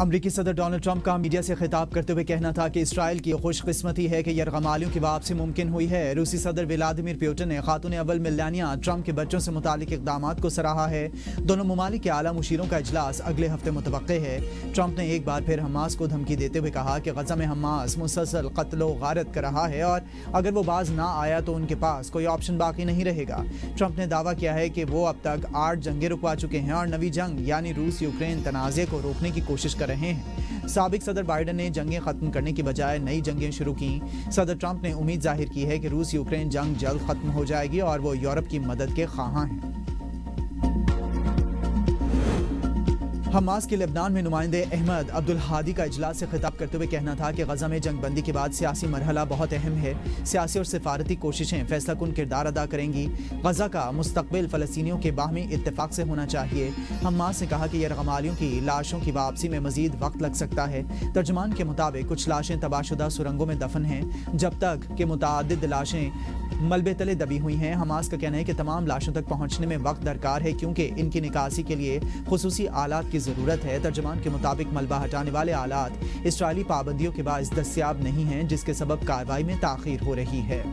امریکی صدر Donald Trump کا میڈیا سے خطاب کرتے ہوئے کہنا تھا کہ اسرائیل کی خوش قسمتی ہے کہ یرغمالیوں کی واپسی ممکن ہوئی ہے۔ روسی صدر ولادیمیر پوٹن نے خاتون اول میلانیا ٹرمپ کے بچوں سے متعلق اقدامات کو سراہا ہے۔ دونوں ممالک کے اعلیٰ مشیروں کا اجلاس اگلے ہفتے متوقع ہے۔ ٹرمپ نے ایک بار پھر حماس کو دھمکی دیتے ہوئے کہا کہ غزہ میں حماس مسلسل قتل و غارت کر رہا ہے اور اگر وہ باز نہ آیا تو ان کے پاس کوئی آپشن باقی نہیں رہے گا۔ ٹرمپ نے دعویٰ کیا ہے کہ وہ اب تک 8 جنگیں رکوا چکے ہیں اور نئی جنگ یعنی روس یوکرین تنازع کو روکنے کی کوشش کر رہے ہیں۔ سابق صدر بائیڈن نے جنگیں ختم کرنے کی بجائے نئی جنگیں شروع کیں۔ صدر ٹرمپ نے امید ظاہر کی ہے کہ روس یوکرین جنگ جلد ختم ہو جائے گی اور وہ یورپ کی مدد کے خواہاں ہیں۔ حماس کے لبنان میں نمائندے احمد عبدالہادی کا اجلاس سے خطاب کرتے ہوئے کہنا تھا کہ غزہ میں جنگ بندی کے بعد سیاسی مرحلہ بہت اہم ہے۔ سیاسی اور سفارتی کوششیں فیصلہ کن کردار ادا کریں گی۔ غزہ کا مستقبل فلسطینیوں کے باہمی اتفاق سے ہونا چاہیے۔ حماس نے کہا کہ یرغمالیوں کی لاشوں کی واپسی میں مزید وقت لگ سکتا ہے۔ ترجمان کے مطابق کچھ لاشیں تباہ شدہ سرنگوں میں دفن ہیں جب تک کہ متعدد لاشیں ملبے تلے دبی ہوئی ہیں۔ حماس کا کہنا ہے کہ تمام لاشوں تک پہنچنے میں وقت درکار ہے کیونکہ ان کی نکاسی کے لیے خصوصی آلات کی ضرورت ہے۔ ترجمان کے مطابق ملبہ ہٹانے والے آلات اسرائیلی پابندیوں کے باعث دستیاب نہیں ہیں جس کے سبب کارروائی میں تاخیر ہو رہی ہے۔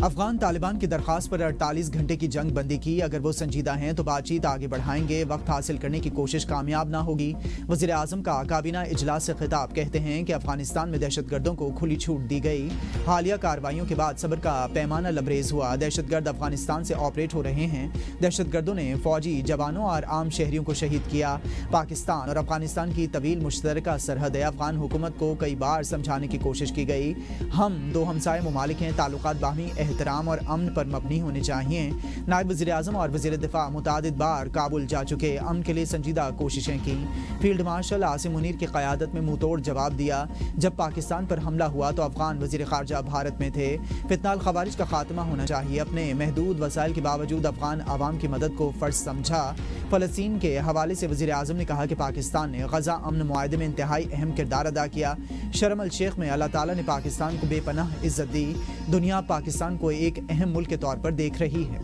افغان طالبان کی درخواست پر 48 گھنٹے کی جنگ بندی کی۔ اگر وہ سنجیدہ ہیں تو بات چیت آگے بڑھائیں گے۔ وقت حاصل کرنے کی کوشش کامیاب نہ ہوگی۔ وزیر اعظم کا کابینہ اجلاس سے خطاب کہتے ہیں کہ افغانستان میں دہشت گردوں کو کھلی چھوٹ دی گئی۔ حالیہ کارروائیوں کے بعد صبر کا پیمانہ لبریز ہوا۔ دہشت گرد افغانستان سے آپریٹ ہو رہے ہیں۔ دہشت گردوں نے فوجی جوانوں اور عام شہریوں کو شہید کیا۔ پاکستان اور افغانستان کی طویل مشترکہ سرحد ہے۔ افغان حکومت کو کئی بار سمجھانے کی کوشش کی گئی۔ ہم دو ہمسائے ممالک ہیں، تعلقات باہمی احترام اور امن پر مبنی ہونے چاہیے۔ نائب وزیر اعظم اور وزیر دفاع متعدد بار کابل جا چکے، امن کے لیے سنجیدہ کوششیں کی۔ فیلڈ مارشل عاصم منیر کی قیادت میں منہ توڑ جواب دیا۔ جب پاکستان پر حملہ ہوا تو افغان وزیر خارجہ بھارت میں تھے۔ فتنہ الخوارج کا خاتمہ ہونا چاہیے۔ اپنے محدود وسائل کے باوجود افغان عوام کی مدد کو فرض سمجھا۔ فلسطین کے حوالے سے وزیر اعظم نے کہا کہ پاکستان نے غزہ امن معاہدے میں انتہائی اہم کردار ادا کیا۔ شرم الشیخ میں اللہ تعالیٰ نے پاکستان کو بے پناہ عزت دی۔ دنیا پاکستان کو ایک اہم ملک کے طور پر دیکھ رہی ہے۔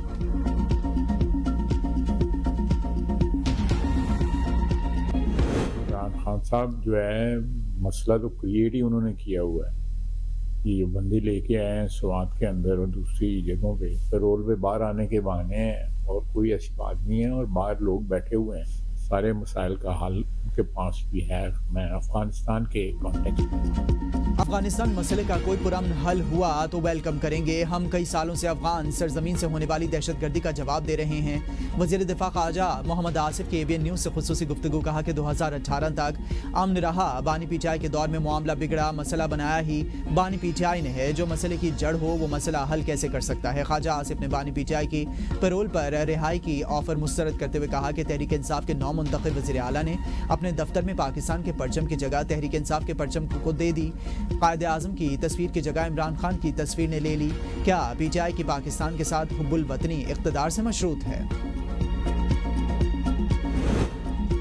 عمران خان صاحب جو ہے مسئلہ تو کریٹ ہی انہوں نے کیا ہوا ہے۔ یہ بندی لے کے آئے ہیں سوات کے اندر اور دوسری جگہوں پہ پیرول پہ باہر آنے کے بہانے ہیں اور کوئی ایسی بات نہیں ہے، اور باہر لوگ بیٹھے ہوئے ہیں۔ سارے مسائل کا حل ان کے پاس بھی ہے۔ میں افغانستان کے کانٹیکسٹ میں افغانستان مسئلے کا کوئی پرامن حل ہوا تو ویلکم کریں گے۔ ہم کئی سالوں سے افغان سرزمین سے ہونے والی دہشت گردی کا جواب دے رہے ہیں۔ وزیر دفاع خارجہ محمد آصف کی ABN نیوز سے خصوصی گفتگو کہا کہ 2018 تک امن رہا، بانی پی ٹی آئی کے دور میں معاملہ بگڑا، مسئلہ بنایا ہی بانی پی ٹی آئی نے ہے۔ جو مسئلے کی جڑ ہو وہ مسئلہ حل کیسے کر سکتا ہے؟ خارجہ آصف نے بانی پی ٹی آئی کی پیرول پر رہائی کی آفر مسترد کرتے ہوئے کہا کہ تحریک انصاف کے نو منتخب وزیر اعلیٰ نے اپنے دفتر میں پاکستان کے پرچم کی جگہ تحریک انصاف کے پرچم کو دے دی۔ قائد اعظم کی تصویر کی جگہ عمران خان کی تصویر نے لے لی۔ کیا پی ٹی آئی کی پاکستان کے ساتھ حب الوطنی اقتدار سے مشروط ہے؟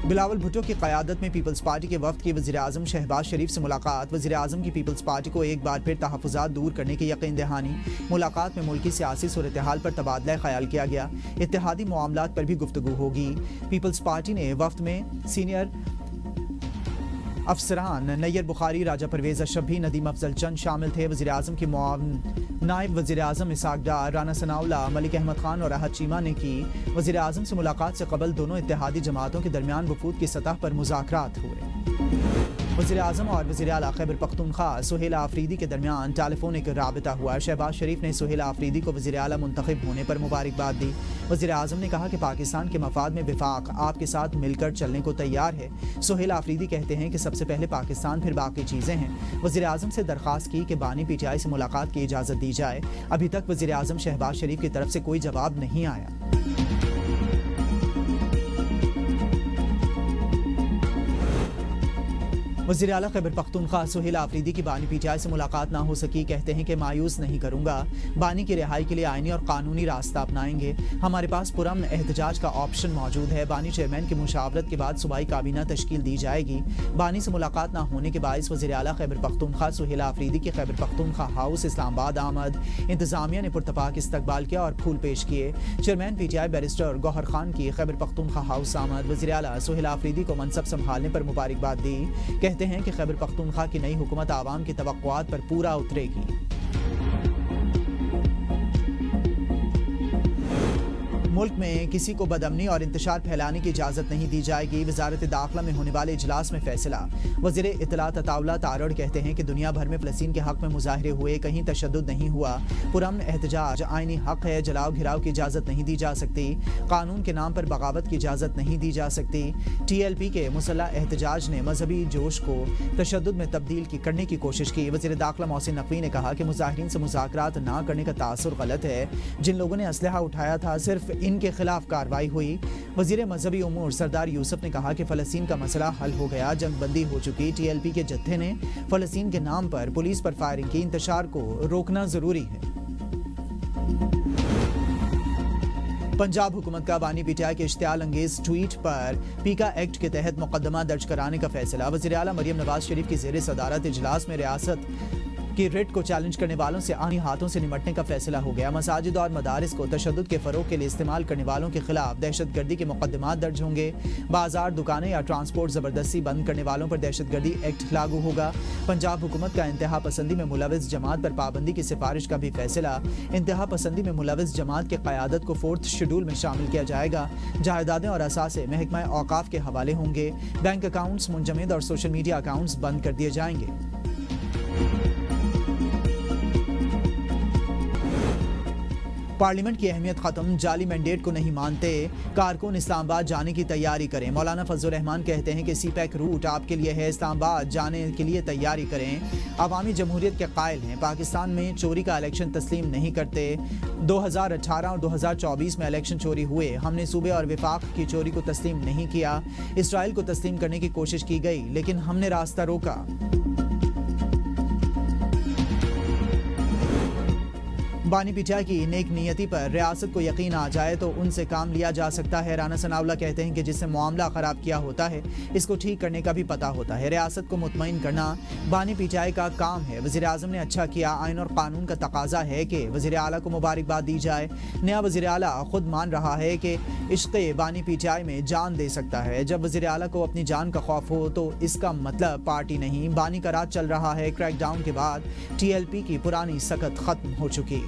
بلاول بھٹو کی قیادت میں پیپلز پارٹی کے وفد کی وزیر اعظم شہباز شریف سے ملاقات۔ وزیر اعظم کی پیپلز پارٹی کو ایک بار پھر تحفظات دور کرنے کی یقین دہانی۔ ملاقات میں ملکی سیاسی صورتحال پر تبادلہ خیال کیا گیا۔ اتحادی معاملات پر بھی گفتگو ہوگی۔ پیپلز پارٹی نے وفد میں سینئر افسران نیئر بخاری، راجہ پرویز اشرفی، ندیم افضل چند شامل تھے۔ وزیر اعظم کی معاون نائب وزیر اعظم اسحاق ڈار، رانا ثناء اللہ، ملک احمد خان اور احد چیمہ نے کی۔ وزیر اعظم سے ملاقات سے قبل دونوں اتحادی جماعتوں کے درمیان وفود کی سطح پر مذاکرات ہوئے۔ وزیر اعظم اور وزیر اعلیٰ خیبر پختونخوا سہیل آفریدی کے درمیان ٹیلی فونک رابطہ ہوا۔ شہباز شریف نے سہیل آفریدی کو وزیر اعلیٰ منتخب ہونے پر مبارکباد دی۔ وزیر اعظم نے کہا کہ پاکستان کے مفاد میں وفاق آپ کے ساتھ مل کر چلنے کو تیار ہے۔ سہیل آفریدی کہتے ہیں کہ سب سے پہلے پاکستان پھر باقی چیزیں ہیں۔ وزیر اعظم سے درخواست کی کہ بانی پی ٹی آئی سے ملاقات کی اجازت دی جائے۔ ابھی تک وزیر اعظم شہباز شریف کی طرف سے کوئی جواب نہیں آیا۔ وزیر اعلیٰ خیبر پختونخوا سہیل آفریدی کی بانی پی ٹی آئی سے ملاقات نہ ہو سکی، کہتے ہیں کہ مایوس نہیں کروں گا، بانی کی رہائی کے لیے آئینی اور قانونی راستہ اپنائیں گے، ہمارے پاس پرامن احتجاج کا آپشن موجود ہے، بانی چیئرمین کی مشاورت کے بعد صوبائی کابینہ تشکیل دی جائے گی۔ بانی سے ملاقات نہ ہونے کے باعث وزیر اعلیٰ خیبر پختونخوا سہیل آفریدی کی خیبر پختونخوا ہاؤس اسلام آباد آمد، انتظامیہ نے پرتپاک استقبال کیا اور پھول پیش کیے۔ Chairman P T I barrister Gohar Khan کی خیبر پختونخوا ہاؤس آمد، وزیر اعلیٰ سہیل آفریدی کو منصب سنبھالنے پر مبارکباد دی، کہتے ہیں کہ خیبر پختونخوا کی نئی حکومت عوام کی توقعات پر پورا اترے گی۔ ملک میں کسی کو بدامنی اور انتشار پھیلانے کی اجازت نہیں دی جائے گی، وزارت داخلہ میں ہونے والے اجلاس میں فیصلہ۔ وزیر اطلاعات عطاءاللہ تارڑ کہتے ہیں کہ دنیا بھر میں فلسطین کے حق میں مظاہرے ہوئے، کہیں تشدد نہیں ہوا، پرامن احتجاج آئینی حق ہے، جلاؤ گھراؤ کی اجازت نہیں دی جا سکتی، قانون کے نام پر بغاوت کی اجازت نہیں دی جا سکتی۔ ٹی ایل پی کے مسلح احتجاج نے مذہبی جوش کو تشدد میں تبدیل کرنے کی کوشش کی۔ وزیر داخلہ محسن نقوی نے کہا کہ مظاہرین سے مذاکرات نہ کرنے کا تاثر غلط ہے، جن لوگوں نے اسلحہ اٹھایا تھا صرف ان کے خلاف کارروائی ہوئی۔ وزیر مذہبی امور سردار یوسف نے کہا کہ فلسطین کا مسئلہ حل ہو گیا، جنگ بندی ہو چکی، ٹی ایل پی کے جتھے نے فلسطین کے نام پر پولیس پر فائرنگ کی، انتشار کو روکنا ضروری ہے۔ پنجاب حکومت کا بانی پی ٹی آئی کے اشتعال انگیز ٹویٹ پر پیکا ایکٹ کے تحت مقدمہ درج کرانے کا فیصلہ۔ وزیر اعلیٰ مریم نواز شریف کی زیر صدارت اجلاس میں ریاست کی ریٹ کو چیلنج کرنے والوں سے آئینی ہاتھوں سے نمٹنے کا فیصلہ ہو گیا۔ مساجد اور مدارس کو تشدد کے فروغ کے لیے استعمال کرنے والوں کے خلاف دہشت گردی کے مقدمات درج ہوں گے۔ بازار، دکانیں یا ٹرانسپورٹ زبردستی بند کرنے والوں پر دہشت گردی ایکٹ لاگو ہوگا۔ پنجاب حکومت کا انتہا پسندی میں ملوث جماعت پر پابندی کی سفارش کا بھی فیصلہ۔ انتہا پسندی میں ملوث جماعت کے قیادت کو 4 شیڈول میں شامل کیا جائے گا۔ جائیدادیں اور اثاثے محکمہ اوقاف کے حوالے ہوں گے۔ بینک اکاؤنٹس منجمد اور سوشل میڈیا اکاؤنٹس بند کر دیے جائیں گے۔ پارلیمنٹ کی اہمیت ختم، جعلی مینڈیٹ کو نہیں مانتے، کارکن اسلام آباد جانے کی تیاری کریں۔ مولانا فضل الرحمان کہتے ہیں کہ سی پیک روٹ آپ کے لیے ہے، اسلام آباد جانے کے لیے تیاری کریں۔ عوامی جمہوریت کے قائل ہیں، پاکستان میں چوری کا الیکشن تسلیم نہیں کرتے۔ 2018 اور 2024 میں الیکشن چوری ہوئے، ہم نے صوبے اور وفاق کی چوری کو تسلیم نہیں کیا۔ اسرائیل کو تسلیم کرنے کی کوشش کی گئی لیکن ہم نے راستہ روکا۔ بانی پی ٹی آئی کی نیک نیتی پر ریاست کو یقین آ جائے تو ان سے کام لیا جا سکتا ہے۔ رانا ثناء اللہ کہتے ہیں کہ جس سے معاملہ خراب کیا ہوتا ہے اس کو ٹھیک کرنے کا بھی پتہ ہوتا ہے، ریاست کو مطمئن کرنا بانی پی ٹی آئی کا کام ہے۔ وزیر اعظم نے اچھا کیا، آئین اور قانون کا تقاضا ہے کہ وزیر اعلیٰ کو مبارکباد دی جائے۔ نیا وزیر اعلیٰ خود مان رہا ہے کہ عشق بانی پی ٹی آئی میں جان دے سکتا ہے۔ جب وزیر اعلیٰ کو اپنی جان کا خوف ہو تو اس کا مطلب پارٹی نہیں، بانی کا راج چل رہا ہے۔ کریک ڈاؤن کے بعد ٹی ایل پی کی پرانی سکت ختم ہو چکی۔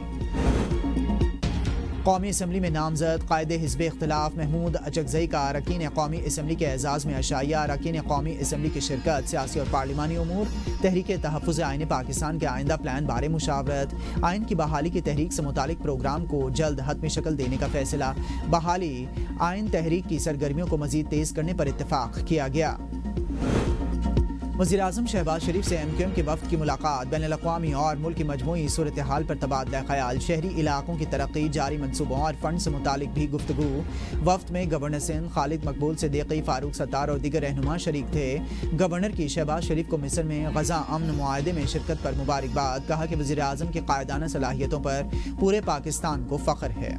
قومی اسمبلی میں نامزد قائد حزب اختلاف محمود اچکزئی کا اراکین قومی اسمبلی کے اعزاز میں عشائیہ۔ اراکین قومی اسمبلی کی شرکت، سیاسی اور پارلیمانی امور، تحریک تحفظ آئین پاکستان کے آئندہ پلان بارے مشاورت، آئین کی بحالی کی تحریک سے متعلق پروگرام کو جلد حتمی شکل دینے کا فیصلہ، بحالی آئین تحریک کی سرگرمیوں کو مزید تیز کرنے پر اتفاق کیا گیا۔ وزیر اعظم شہباز شریف سے ایم کیو ایم کے وفد کی ملاقات، بین الاقوامی اور ملکی مجموعی صورتحال پر تبادلہ خیال، شہری علاقوں کی ترقی، جاری منصوبوں اور فنڈ سے متعلق بھی گفتگو۔ وفد میں گورنر سندھ خالد مقبول صدیقی، فاروق ستار اور دیگر رہنما شریک تھے۔ گورنر کی شہباز شریف کو مصر میں غزہ امن معاہدے میں شرکت پر مبارکباد، کہا کہ وزیر اعظم کی قائدانہ صلاحیتوں پر پورے پاکستان کو فخر ہے۔